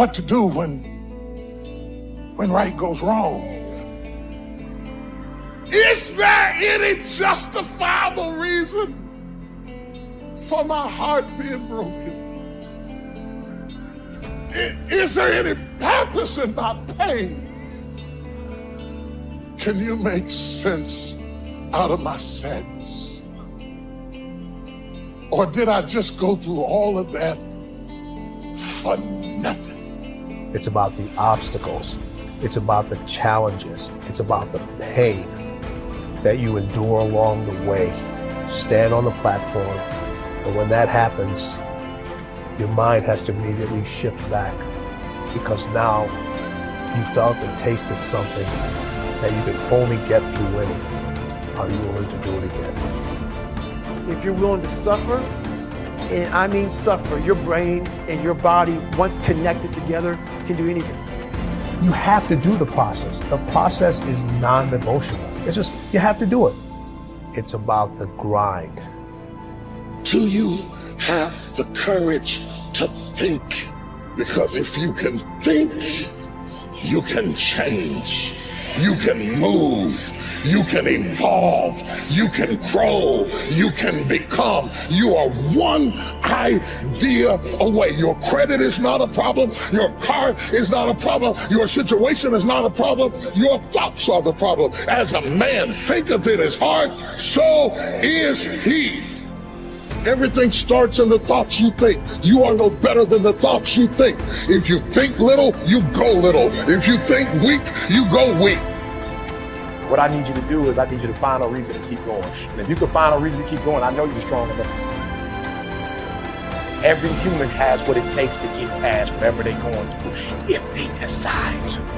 what to do when right goes wrong. Is there any justifiable reason for my heart being broken? Is there any purpose in my pain? Can you make sense out of my sadness? Or did I just go through all of that for nothing? It's about the obstacles. It's about the challenges. It's about the pain that you endure along the way. Stand on the platform, and when that happens, your mind has to immediately shift back, because now you felt and tasted something that you can only get through winning. Are you willing to do it again? If you're willing to suffer, and I mean suffer, your brain and your body, once connected together, can do anything. You have to do the process. The process is non-negotiable. It's just, you have to do it. It's about the grind. Do you have the courage to think? Because if you can think, you can change. You can move, you can evolve, you can grow, you can become. You are one idea away. Your credit is not a problem. Your car is not a problem. Your situation is not a problem. Your thoughts are the problem. As a man thinketh in his heart, so is he. Everything starts in the thoughts you think. You are no better than the thoughts you think. If you think little, you go little. If you think weak, you go weak. What I need you to do is I need you to find a reason to keep going. And if you can find a reason to keep going, I know you're strong enough. Every human has what it takes to get past whatever they're going through, if they decide to.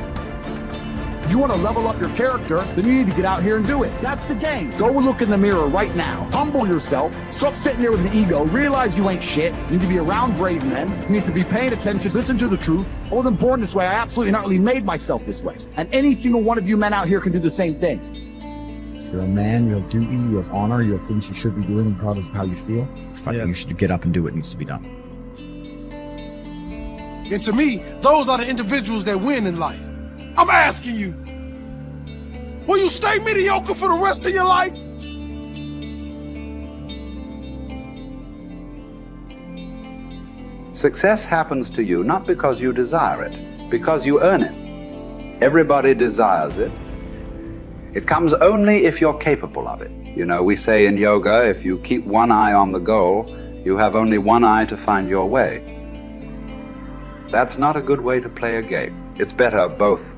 If you want to level up your character, then you need to get out here and do it. That's the game. Go look in the mirror right now. Humble yourself. Stop sitting there with an ego. Realize you ain't shit. You need to be around brave men. You need to be paying attention. Listen to the truth. I wasn't born this way. I absolutely not really made myself this way. And any single one of you men out here can do the same thing. If you're a man, you have duty, you have honor, you have things you should be doing regardless of how you feel. You should get up and do what needs to be done. And to me, those are the individuals that win in life. I'm asking you, will you stay mediocre for the rest of your life? Success happens to you not because you desire it, because you earn it. Everybody desires it. It comes only if you're capable of it. You know, we say in yoga, if you keep one eye on the goal, you have only one eye to find your way. That's not a good way to play a game. It's better both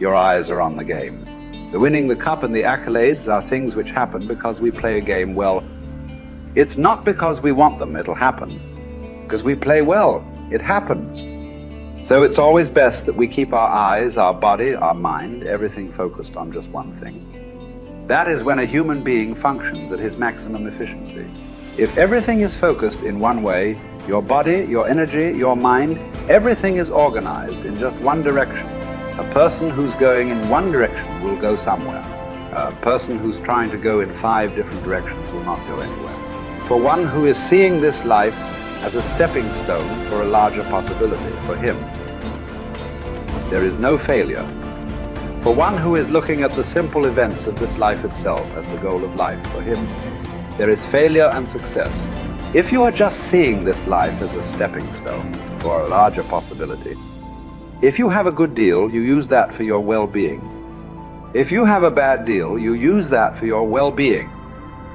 your eyes are on the game. The winning the cup and the accolades are things which happen because we play a game well. It's not because we want them, it'll happen. Because we play well, it happens. So it's always best that we keep our eyes, our body, our mind, everything focused on just one thing. That is when a human being functions at his maximum efficiency. If everything is focused in one way, your body, your energy, your mind, everything is organized in just one direction. A person who's going in one direction will go somewhere. A person who's trying to go in 5 different directions will not go anywhere. For one who is seeing this life as a stepping stone for a larger possibility, for him, there is no failure. For one who is looking at the simple events of this life itself as the goal of life, for him, there is failure and success. If you are just seeing this life as a stepping stone for a larger possibility, if you have a good deal, you use that for your well-being. If you have a bad deal, you use that for your well-being.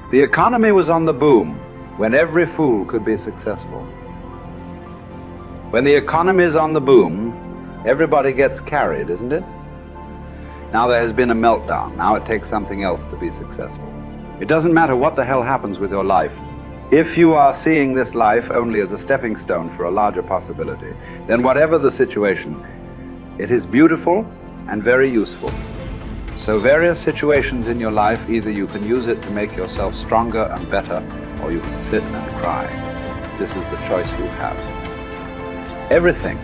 The economy was on the boom when every fool could be successful. When the economy is on the boom, everybody gets carried, isn't it? Now there has been a meltdown. Now it takes something else to be successful. It doesn't matter what the hell happens with your life. If you are seeing this life only as a stepping stone for a larger possibility, then whatever the situation, it is beautiful and very useful. So various situations in your life, either you can use it to make yourself stronger and better, or you can sit and cry. This is the choice you have. Everything.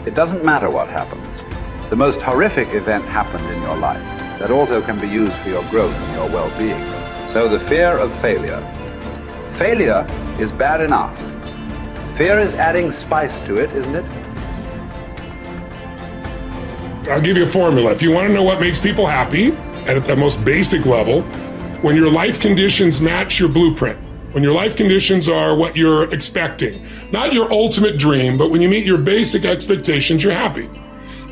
It doesn't matter what happens. The most horrific event happened in your life that also can be used for your growth and your well-being. So the fear of failure. Failure is bad enough. Fear is adding spice to it, isn't it? I'll give you a formula. If you want to know what makes people happy at the most basic level, when your life conditions match your blueprint, when your life conditions are what you're expecting, not your ultimate dream, but when you meet your basic expectations, you're happy.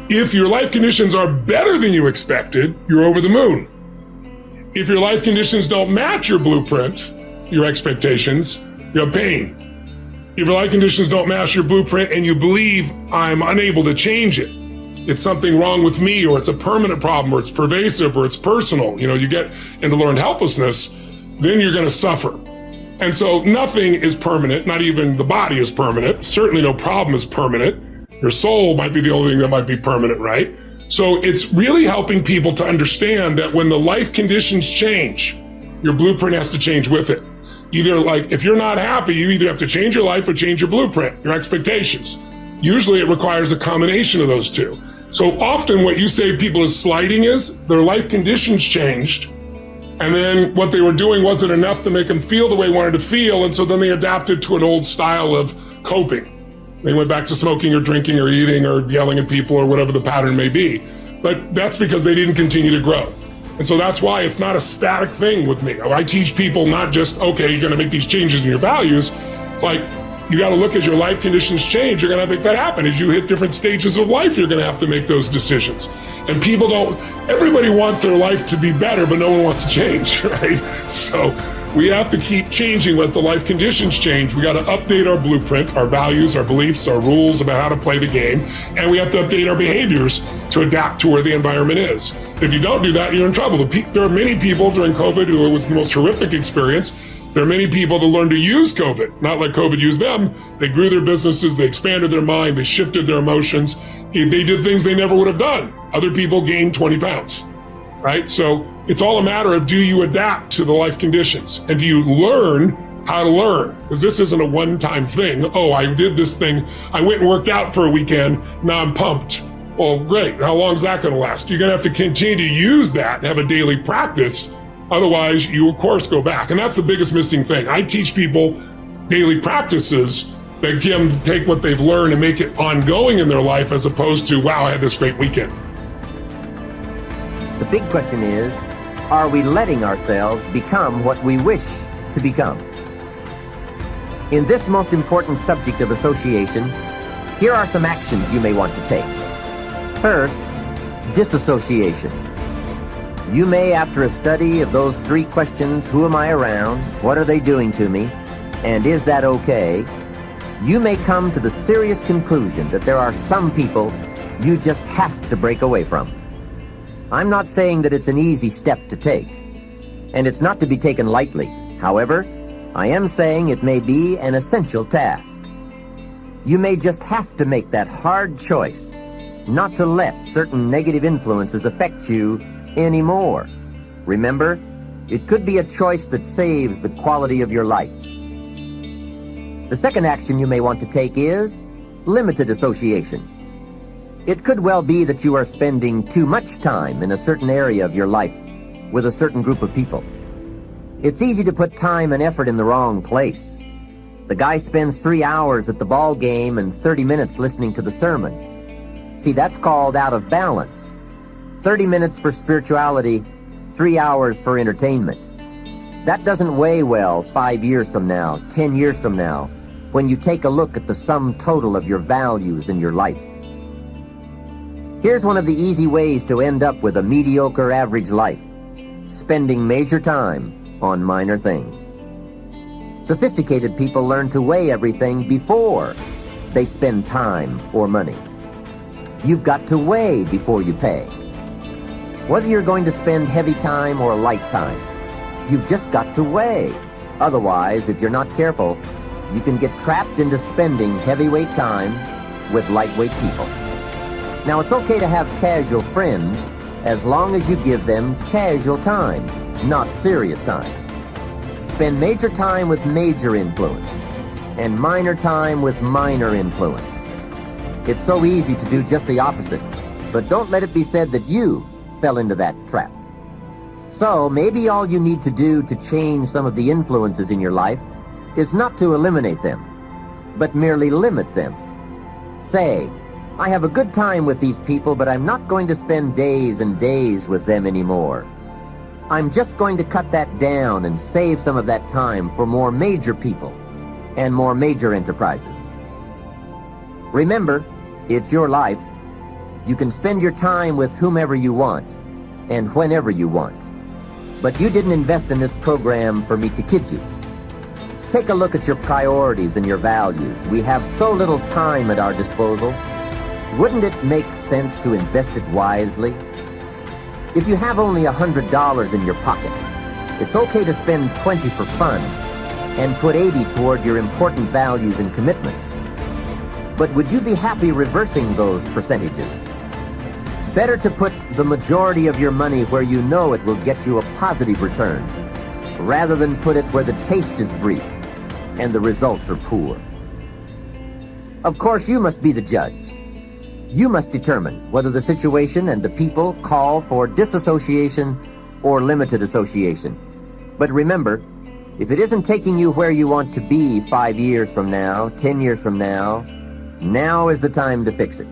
If your life conditions are better than you expected, you're over the moon. If your life conditions don't match your blueprint, your expectations, you have pain. If your life conditions don't match your blueprint and you believe I'm unable to change it, it's something wrong with me, or it's a permanent problem, or it's pervasive, or it's personal, you get into learned helplessness, then you're going to suffer. And so nothing is permanent, not even the body is permanent. Certainly no problem is permanent. Your soul might be the only thing that might be permanent, right? So it's really helping people to understand that when the life conditions change, your blueprint has to change with it. Either if you're not happy, you either have to change your life or change your blueprint, your expectations. Usually it requires a combination of those two. So often what you say people is slighting is their life conditions changed, and then what they were doing wasn't enough to make them feel the way they wanted to feel, and so then they adapted to an old style of coping. They went back to smoking or drinking or eating or yelling at people or whatever the pattern may be. But that's because they didn't continue to grow. And so that's why it's not a static thing with me. I teach people not just, okay, you're going to make these changes in your values. It's like, you got to look as your life conditions change. You're going to make that happen. As you hit different stages of life, you're going to have to make those decisions. And people everybody wants their life to be better, but no one wants to change, right? So we have to keep changing as the life conditions change. We got to update our blueprint, our values, our beliefs, our rules about how to play the game. And we have to update our behaviors to adapt to where the environment is. If you don't do that, you're in trouble. There are many people during COVID who it was the most horrific experience. There are many people that learned to use COVID, not like COVID used them. They grew their businesses, they expanded their mind, they shifted their emotions. They did things they never would have done. Other people gained 20 pounds, right? So it's all a matter of, do you adapt to the life conditions? And do you learn how to learn? Because this isn't a one-time thing. Oh, I did this thing. I went and worked out for a weekend. Now I'm pumped. Well, great. How long is that going to last? You're going to have to continue to use that and have a daily practice. Otherwise, you, of course, go back. And that's the biggest missing thing. I teach people daily practices that can take what they've learned and make it ongoing in their life, as opposed to, wow, I had this great weekend. The big question is, are we letting ourselves become what we wish to become? In this most important subject of association, here are some actions you may want to take. First, disassociation. You may, after a study of those 3 questions, who am I around, what are they doing to me, and is that okay, you may come to the serious conclusion that there are some people you just have to break away from. I'm not saying that it's an easy step to take, and it's not to be taken lightly. However, I am saying it may be an essential task. You may just have to make that hard choice not to let certain negative influences affect you anymore. Remember, it could be a choice that saves the quality of your life. The second action you may want to take is limited association. It could well be that you are spending too much time in a certain area of your life with a certain group of people. It's easy to put time and effort in the wrong place. The guy spends 3 hours at the ball game and 30 minutes listening to the sermon. See, that's called out of balance. 30 minutes for spirituality, 3 hours for entertainment. That doesn't weigh well 5 years from now, 10 years from now, when you take a look at the sum total of your values in your life. Here's one of the easy ways to end up with a mediocre average life: spending major time on minor things. Sophisticated people learn to weigh everything before they spend time or money. You've got to weigh before you pay. Whether you're going to spend heavy time or light time, you've just got to weigh. Otherwise, if you're not careful, you can get trapped into spending heavyweight time with lightweight people. Now, it's okay to have casual friends as long as you give them casual time, not serious time. Spend major time with major influence and minor time with minor influence. It's so easy to do just the opposite, but don't let it be said that you fell into that trap. So maybe all you need to do to change some of the influences in your life is not to eliminate them, but merely limit them. Say, I have a good time with these people, but I'm not going to spend days and days with them anymore. I'm just going to cut that down and save some of that time for more major people and more major enterprises. Remember, it's your life. You can spend your time with whomever you want and whenever you want. But you didn't invest in this program for me to kid you. Take a look at your priorities and your values. We have so little time at our disposal. Wouldn't it make sense to invest it wisely? If you have only $100 in your pocket, it's okay to spend 20 for fun and put 80 toward your important values and commitments. But would you be happy reversing those percentages? Better to put the majority of your money where you know it will get you a positive return, rather than put it where the taste is brief and the results are poor. Of course, you must be the judge. You must determine whether the situation and the people call for disassociation or limited association. But remember, if it isn't taking you where you want to be 5 years from now, 10 years from now, now is the time to fix it.